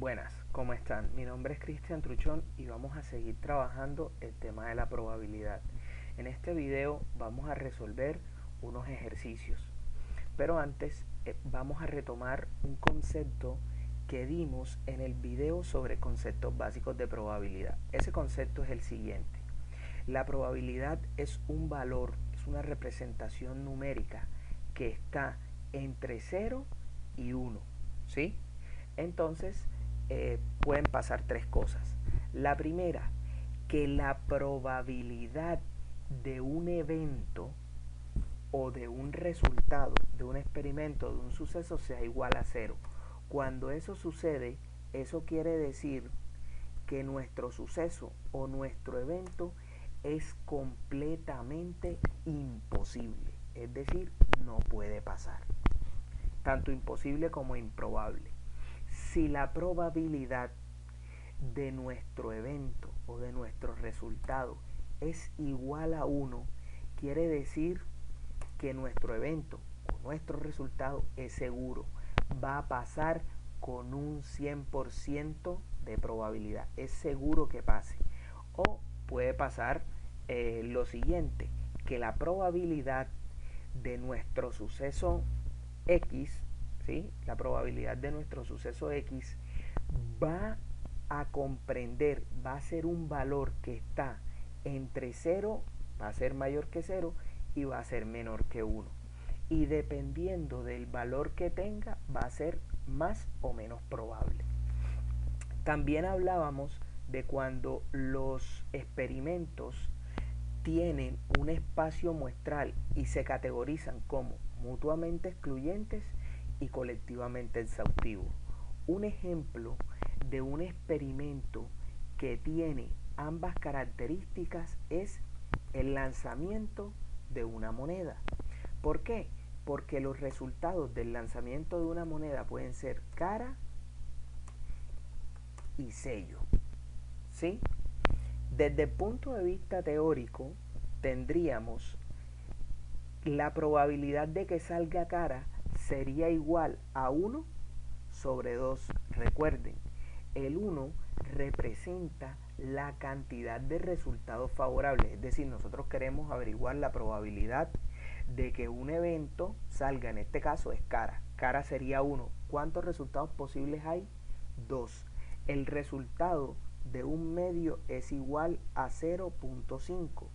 Buenas, ¿cómo están? Mi nombre es Cristian Truchón y vamos a seguir trabajando el tema de la probabilidad. En este video vamos a resolver unos ejercicios, pero antes vamos a retomar un concepto que dimos en el video sobre conceptos básicos de probabilidad. Ese concepto es el siguiente: la probabilidad es un valor, es una representación numérica que está entre 0 y 1, ¿sí? Entonces pueden pasar tres cosas. La primera, que la probabilidad de un evento o de un resultado, de un experimento, de un suceso sea igual a 0. Cuando eso sucede, eso quiere decir que nuestro suceso o nuestro evento es completamente imposible, es decir, no puede pasar, tanto imposible como improbable. Si la probabilidad de nuestro evento o de nuestro resultado es igual a 1, quiere decir que nuestro evento o nuestro resultado es seguro, va a pasar con un 100% de probabilidad, es seguro que pase. O puede pasar lo siguiente, que la probabilidad de nuestro suceso X, ¿sí? La probabilidad de nuestro suceso X va a comprender, va a ser un valor que está entre 0, va a ser mayor que 0 y va a ser menor que 1. Y dependiendo del valor que tenga, va a ser más o menos probable. También hablábamos de cuando los experimentos tienen un espacio muestral y se categorizan como mutuamente excluyentes y colectivamente exhaustivos. Un ejemplo de un experimento que tiene ambas características es el lanzamiento de una moneda. ¿Por qué? Porque los resultados del lanzamiento de una moneda pueden ser cara y sello, ¿sí? Desde el punto de vista teórico, tendríamos la probabilidad de que salga cara sería igual a 1 sobre 2. Recuerden, el 1 representa la cantidad de resultados favorables, es decir, nosotros queremos averiguar la probabilidad de que un evento salga, en este caso es cara. Cara sería 1. ¿Cuántos resultados posibles hay? 2. El resultado de un medio es igual a 0.5.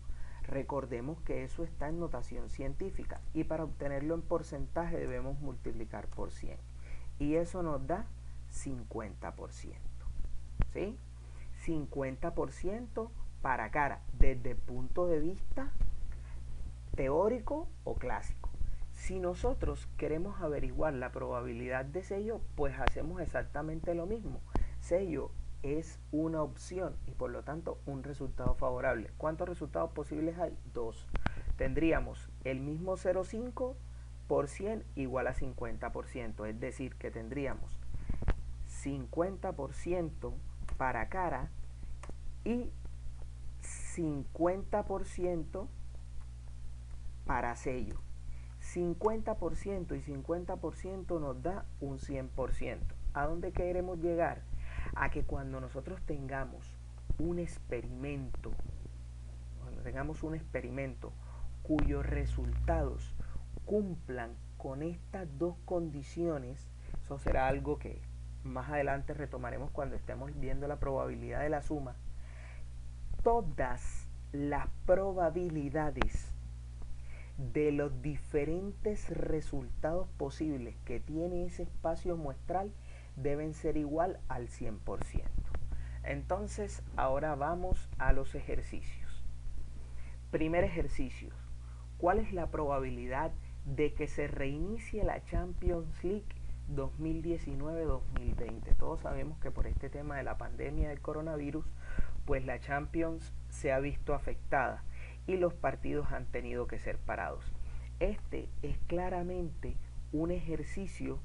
Recordemos que eso está en notación científica y para obtenerlo en porcentaje debemos multiplicar por 100 y eso nos da 50%, ¿sí? 50% para cara desde el punto de vista teórico o clásico. Si nosotros queremos averiguar la probabilidad de sello, pues hacemos exactamente lo mismo. Sello es una opción y por lo tanto un resultado favorable. ¿Cuántos resultados posibles hay? 2. Tendríamos el mismo 0,5 por 100 igual a 50%, es decir, que tendríamos 50% para cara y 50% para sello. 50% y 50% nos da un 100%. ¿A dónde queremos llegar? A que cuando nosotros tengamos un experimento, cuyos resultados cumplan con estas dos condiciones, eso será algo que más adelante retomaremos cuando estemos viendo la probabilidad de la suma. Todas las probabilidades de los diferentes resultados posibles que tiene ese espacio muestral deben ser igual al 100%. Entonces, ahora vamos a los ejercicios. Primer ejercicio: ¿cuál es la probabilidad de que se reinicie la Champions League 2019-2020? Todos sabemos que por este tema de la pandemia del coronavirus, pues la Champions se ha visto afectada y los partidos han tenido que ser parados. Este es claramente un ejercicio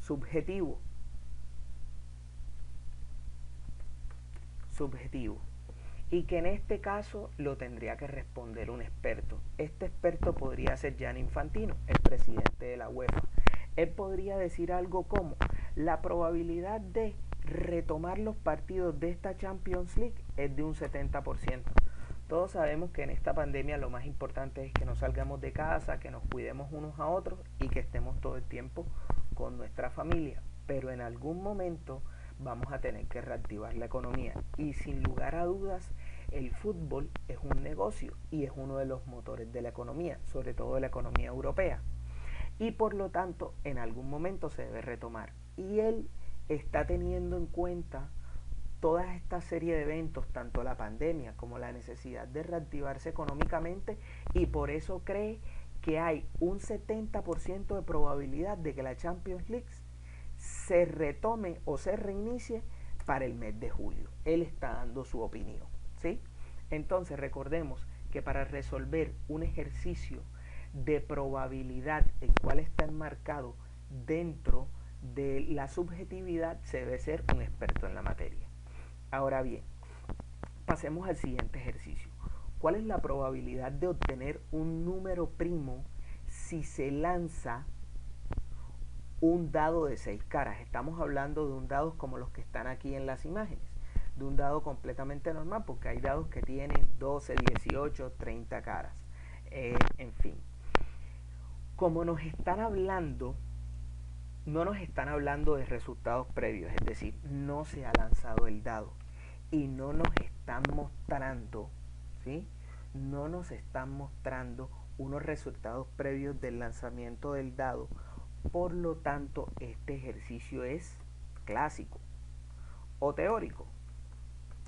subjetivo. Y que en este caso lo tendría que responder un experto. Este experto podría ser Gianni Infantino, el presidente de la UEFA. Él podría decir algo como: La probabilidad de retomar los partidos de esta Champions League es de un 70%. Todos sabemos que en esta pandemia lo más importante es que no salgamos de casa, que nos cuidemos unos a otros y que estemos todo el tiempo con nuestra familia. Pero en algún momento vamos a tener que reactivar la economía. Y sin lugar a dudas, el fútbol es un negocio y es uno de los motores de la economía, sobre todo de la economía europea. Y por lo tanto, en algún momento se debe retomar. Y él está teniendo en cuenta toda esta serie de eventos, tanto la pandemia como la necesidad de reactivarse económicamente, y por eso cree que hay un 70% de probabilidad de que la Champions League se retome o se reinicie para el mes de julio. Él está dando su opinión, ¿sí? Entonces recordemos que para resolver un ejercicio de probabilidad, el cual está enmarcado dentro de la subjetividad, se debe ser un experto en la materia. Ahora bien, pasemos al siguiente ejercicio. ¿Cuál es la probabilidad de obtener un número primo si se lanza un dado de 6 caras? Estamos hablando de un dado como los que están aquí en las imágenes, de un dado completamente normal, porque hay dados que tienen 12, 18, 30 caras. En fin, como nos están hablando, no nos están hablando de resultados previos, es decir, no se ha lanzado el dado y no nos están mostrando, ¿sí? No nos están mostrando unos resultados previos del lanzamiento del dado. Por lo tanto, este ejercicio es clásico o teórico.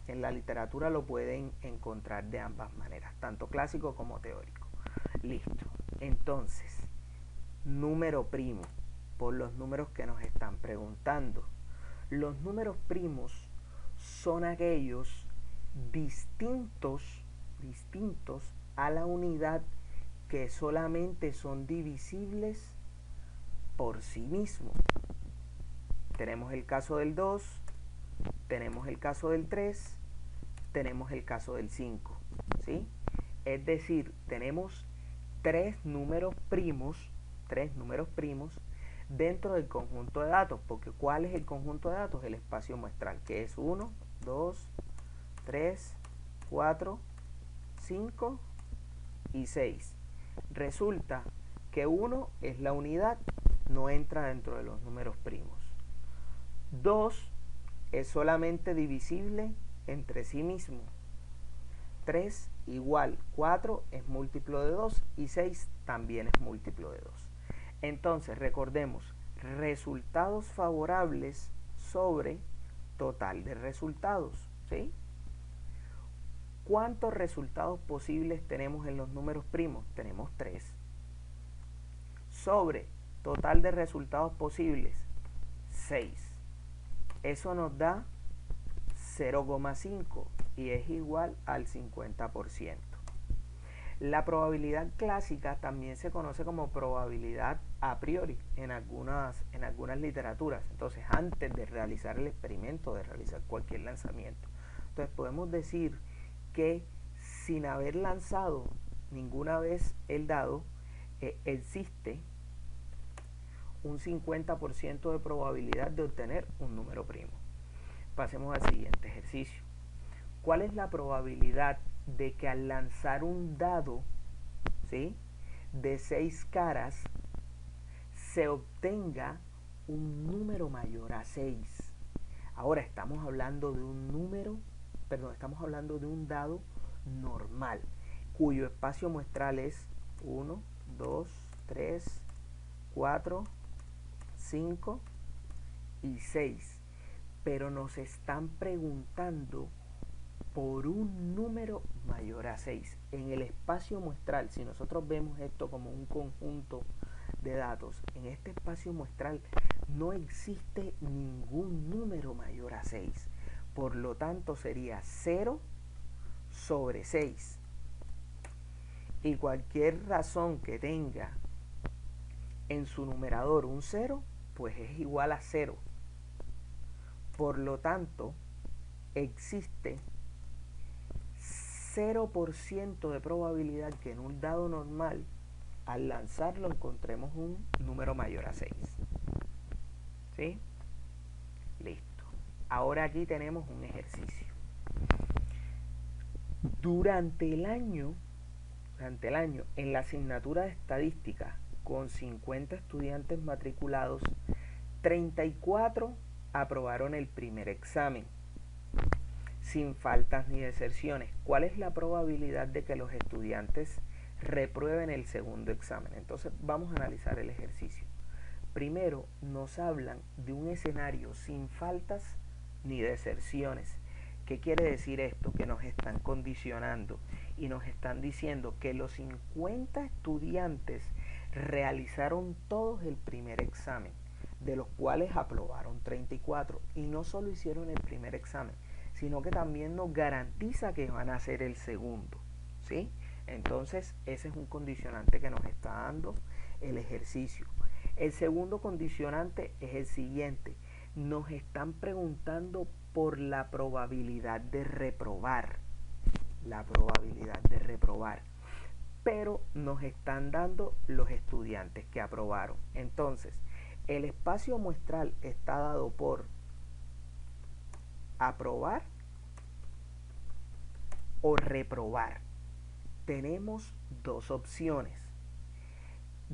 En la literatura lo pueden encontrar de ambas maneras, tanto clásico como teórico. Listo. Entonces, número primo, por los números que nos están preguntando. Los números primos son aquellos distintos a la unidad que solamente son divisibles por sí mismos. Tenemos el caso del 2, tenemos el caso del 3, tenemos el caso del 5, ¿sí? Es decir, tenemos tres números primos dentro del conjunto de datos, porque ¿cuál es el conjunto de datos? El espacio muestral, que es 1, 2, 3, 4, 5 y 6. Resulta que 1 es la unidad, no entra dentro de los números primos. 2 es solamente divisible entre sí mismo. 3 igual, 4 es múltiplo de 2 y 6 también es múltiplo de 2. Entonces, recordemos, resultados favorables sobre total de resultados, ¿sí? ¿Cuántos resultados posibles tenemos en los números primos? Tenemos 3. Sobre total de resultados posibles, 6. Eso nos da 0,5 y es igual al 50%. La probabilidad clásica también se conoce como probabilidad a priori en algunas literaturas. Entonces, antes de realizar el experimento, de realizar cualquier lanzamiento, entonces podemos decir que sin haber lanzado ninguna vez el dado, existe un 50% de probabilidad de obtener un número primo. Pasemos al siguiente ejercicio. ¿Cuál es la probabilidad de que al lanzar un dado, ¿sí?, de 6 caras se obtenga un número mayor a 6? Ahora estamos hablando de estamos hablando de un dado normal, cuyo espacio muestral es 1, 2, 3, 4, 5 y 6. Pero nos están preguntando por un número mayor a 6. En el espacio muestral, si nosotros vemos esto como un conjunto de datos, en este espacio muestral no existe ningún número mayor a 6. Por lo tanto, sería 0 sobre 6. Y cualquier razón que tenga en su numerador un 0, pues es igual a 0. Por lo tanto, existe 0% de probabilidad que en un dado normal, al lanzarlo, encontremos un número mayor a 6. ¿Sí? Ahora aquí tenemos un ejercicio. Durante el año, en la asignatura de estadística, con 50 estudiantes matriculados, 34 aprobaron el primer examen, sin faltas ni deserciones. ¿Cuál es la probabilidad de que los estudiantes reprueben el segundo examen? Entonces vamos a analizar el ejercicio. Primero nos hablan de un escenario sin faltas ni deserciones. ¿Qué quiere decir esto? Que nos están condicionando y nos están diciendo que los 50 estudiantes realizaron todos el primer examen, de los cuales aprobaron 34, y no solo hicieron el primer examen, sino que también nos garantiza que van a hacer el segundo, ¿sí? Entonces ese es un condicionante que nos está dando el ejercicio. El segundo condicionante es el siguiente: nos están preguntando por la probabilidad de reprobar, pero nos están dando los estudiantes que aprobaron. Entonces el espacio muestral está dado por aprobar o reprobar. Tenemos dos opciones.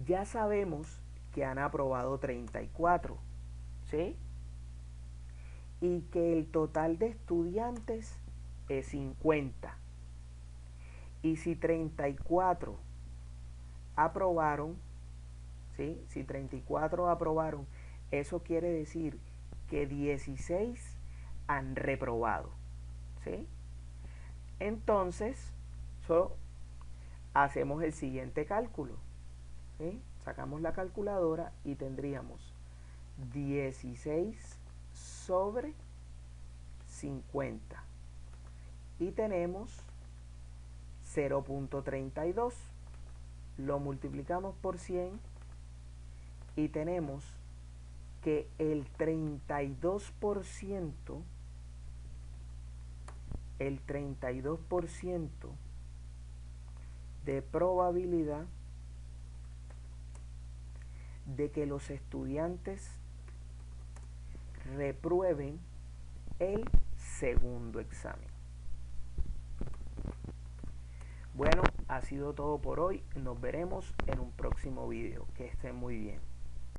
Ya sabemos que han aprobado 34, ¿sí? Y que el total de estudiantes es 50. Y si 34 aprobaron, ¿sí? Si 34 aprobaron, eso quiere decir que 16 han reprobado, ¿sí? Entonces, hacemos el siguiente cálculo, ¿sí? Sacamos la calculadora y tendríamos 16 sobre 50 y tenemos 0.32. Lo multiplicamos por 100 y tenemos que el 32% de probabilidad de que los estudiantes reprueben el segundo examen. Bueno, ha sido todo por hoy. Nos veremos en un próximo video. Que estén muy bien.